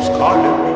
is calling me.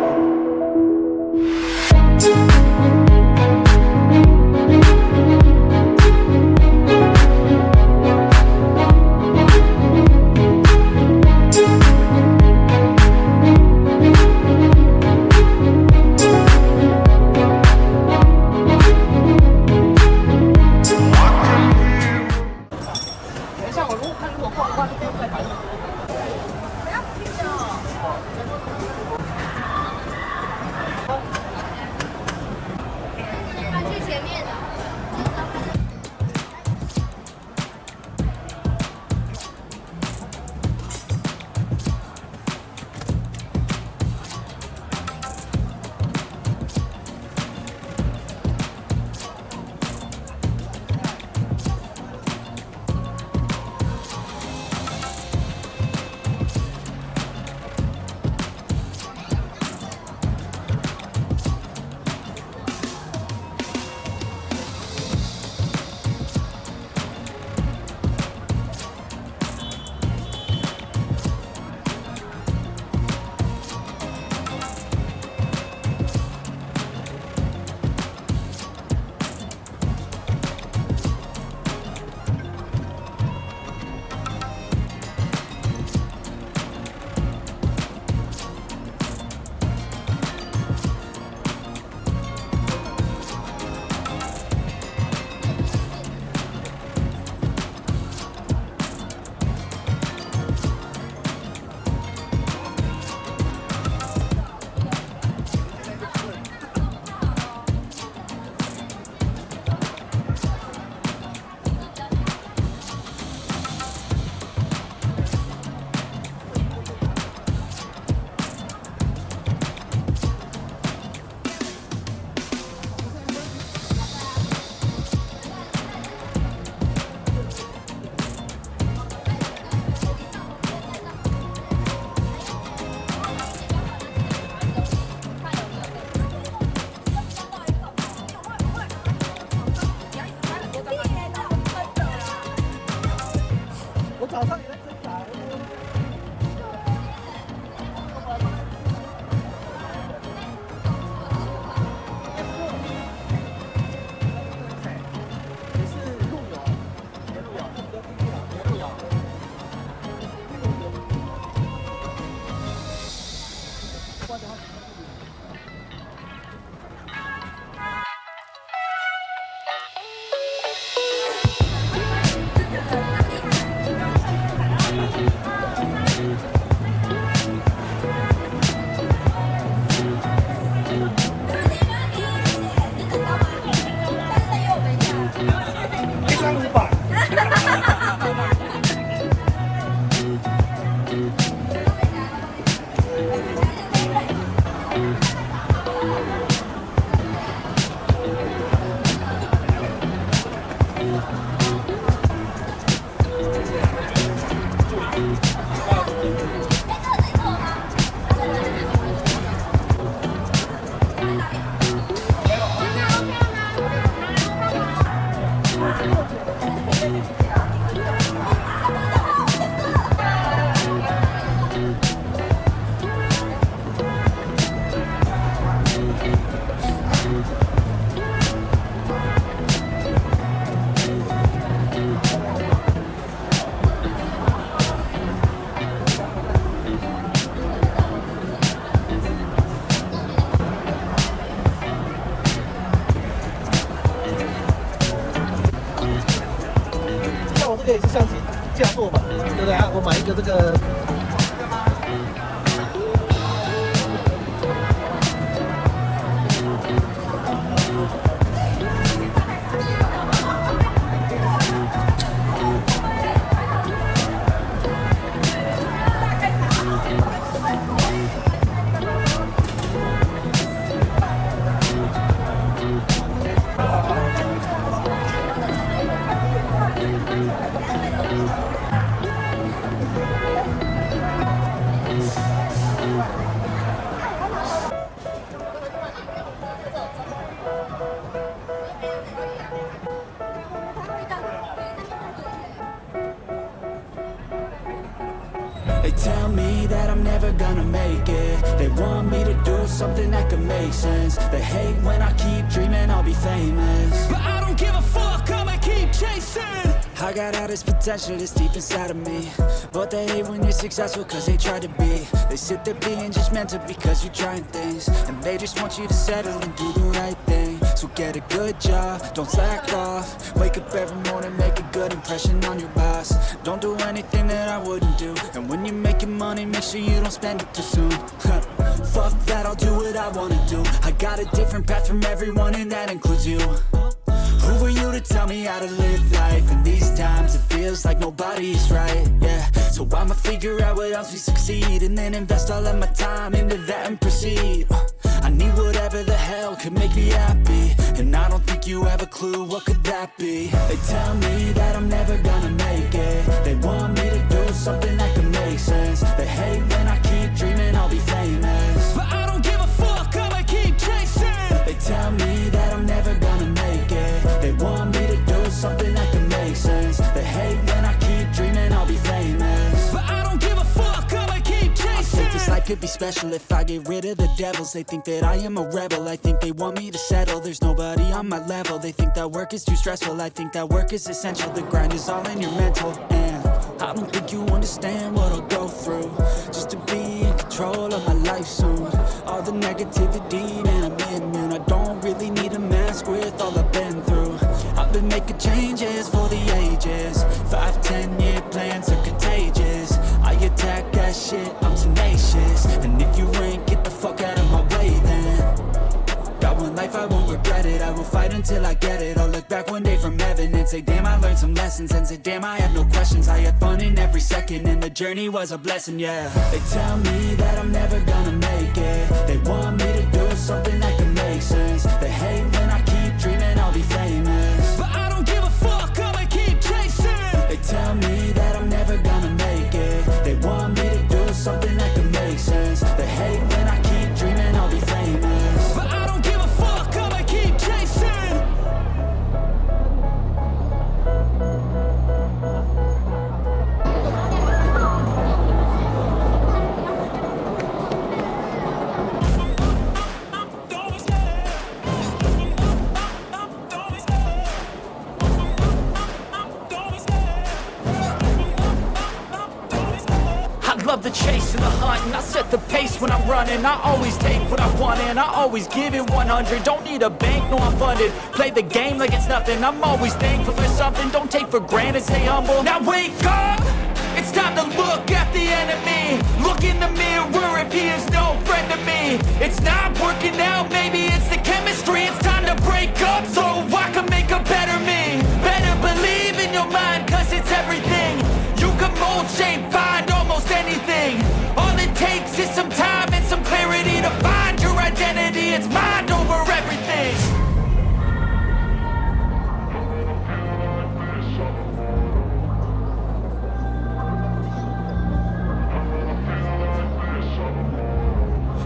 这个也是相机架座嘛，对不对啊？我买一个这个。They tell me that I'm never gonna make it. They want something that could make sense. They hate when I keep dreaming I'll be famous, but I don't give a fuck, I'ma keep chasing. I got all this potential that's deep inside of me, but they hate when you're successful cause they try to be. They sit there being judgmental because you're trying things, and they just want you to settle and do the right thing. So get a good job, don't slack off. Wake up every morning, make a good impression on your boss. Don't do anything that I wouldn't do, and when you're making money, make sure you don't spend it too soon. Fuck that, I'll do what I wanna do. I got a different path from everyone, and that includes you. Who are you to tell me how to live life? In these times it feels like nobody's right, yeah. So I'ma figure out what else we succeed, and then invest all of my time into that and proceed. I need whatever the hell could make me happy, and I don't think you have a clue what could that be. They tell me that I'm never gonna make it. They want me to do something that could make sense. They hate when I keep dreaming I'll be famous, but I don't give a fuck, I'ma keep chasing. They tell me that I'm never gonna make it. They want me to do something that can make sense. They hate when I keep dreaming I'll be famous, but I don't give a fuck, I'ma keep chasing. I think this life could be special if I get rid of the devils. They think that I am a rebel, I think they want me to settle. There's nobody on my level, they think that work is too stressful. I think that work is essential, the grind is all in your mental. And I don't think you understand what I'll go through just to be in control of my life soon. All the negativity, man, I'm immune. I don't really need a mask with all I've been through. I've been making changes for the ages. 5-10 year plans are contagious. I attack that shit, I'm tenacious. And if you ain't, get the fuck out of my way then. Got one life, I won't regret it. I will fight until I get it. I'll look back one day from heaven and say, damn, I learned some lessons. And say, damn, I have no questions. I had fun in every second, and the journey was a blessing, yeah. They tell me that I'm never gonna make it. They want me to do something that can make sense. They hate when I keep dreaming I'll be famous, but I don't give a fuck, I'ma keep chasing. They tell me that I'm never gonna make it. They want me to do something that can make sense. They hate when I keep dreaming I'll be famous, but I don't give a fuck, I'ma keep chasing. Love the chase and the hunt, and I set the pace when I'm running. I always take what I want and I always give it 100. Don't need a bank, no I'm funded. Play the game like it's nothing. I'm always thankful for something. Don't take for granted, stay humble. Now wake up, it's time to look at the enemy. Look in the mirror if he is no friend to me. It's not working out, maybe it's the chemistry. It's time to break up so I can make a better me. Better believe in your mind, cause it's everything. You can mold, shape, find almost anything. All it takes is some time and some clarity to find your identity. It's mind over everything.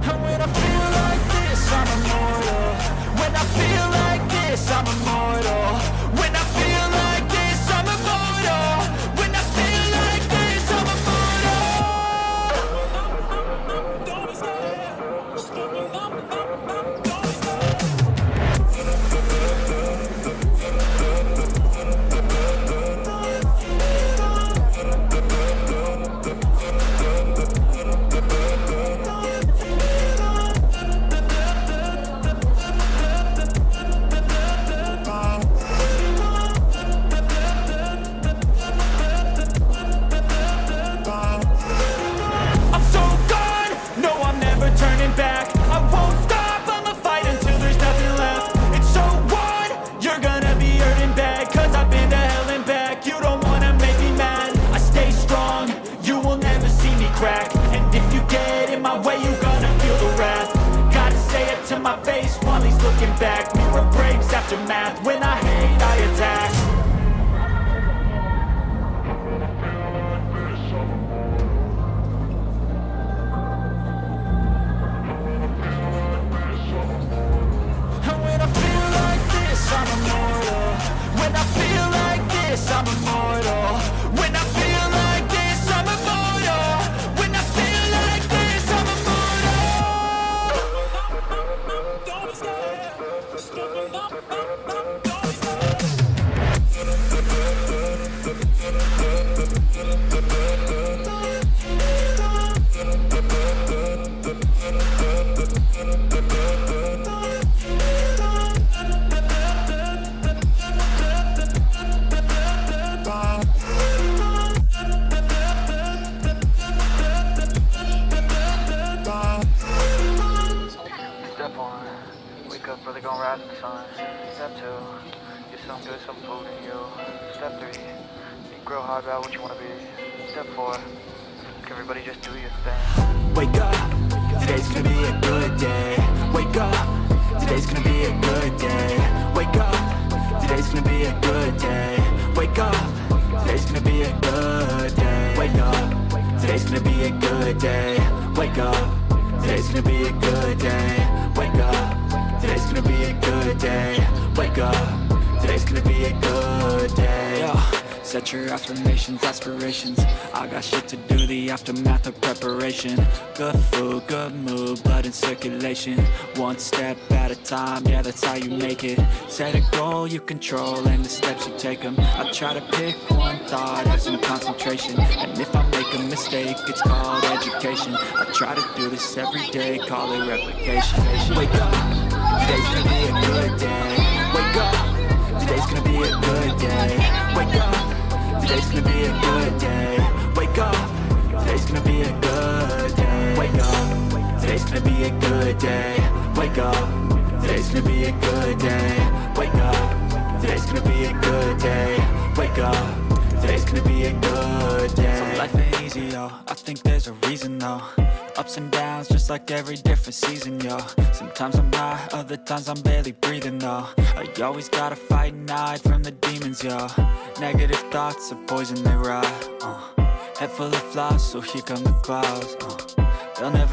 And when I feel like this, I'm immortal. When I feel like this, I'm immortal. When I feel like this, I'm immortal. When I feel like this, I'm back. Mirror breaks after math. When I hate, I attack. And when I feel like this, I'm immortal. When I feel like this, I'm immortal. When I feel like this, I'm immortal. When I feel like this, I'm immortal. rise in the sun. Step 2, get some good, some food in you. Step 3, think real hard about what you want to be. Step 4, everybody just do your thing. Wake up, today's gonna be a good day. Wake up, today's gonna be a good day. Wake up, today's gonna be a good day. Wake up, today's gonna be a good day. Wake up, today's gonna be a good day. Wake up, today's gonna be a good day. Wake up, today's gonna be a good day. Wake up, today's gonna be a good day. Yo. Set your affirmations, aspirations. I got shit to do, the aftermath of preparation. Good food, good mood, blood in circulation. One step at a time, yeah, that's how you make it. Set a goal you control and the steps you take them. I try to pick one thought as in concentration. And if I make a mistake, it's called education. I try to do this every day, call it replication. Wake up, today's gonna be a good day. Wake up, today's gonna be a good day. Wake up, today's gonna be a good day. Wake up, today's gonna be a good day. Wake up, today's gonna be a good day. Wake up, today's gonna be a good day. Wake up, today's gonna be a good day. Wake up, today's gonna be a good day. So life ain't easy, yo, I think there's a reason though. Ups and downs, just like every different season, yo. Sometimes I'm high, other times I'm barely breathing, though. I always gotta fight and hide from the demons, yo. Negative thoughts are poison, they rot. Head full of flies, so here come the clouds. They'll never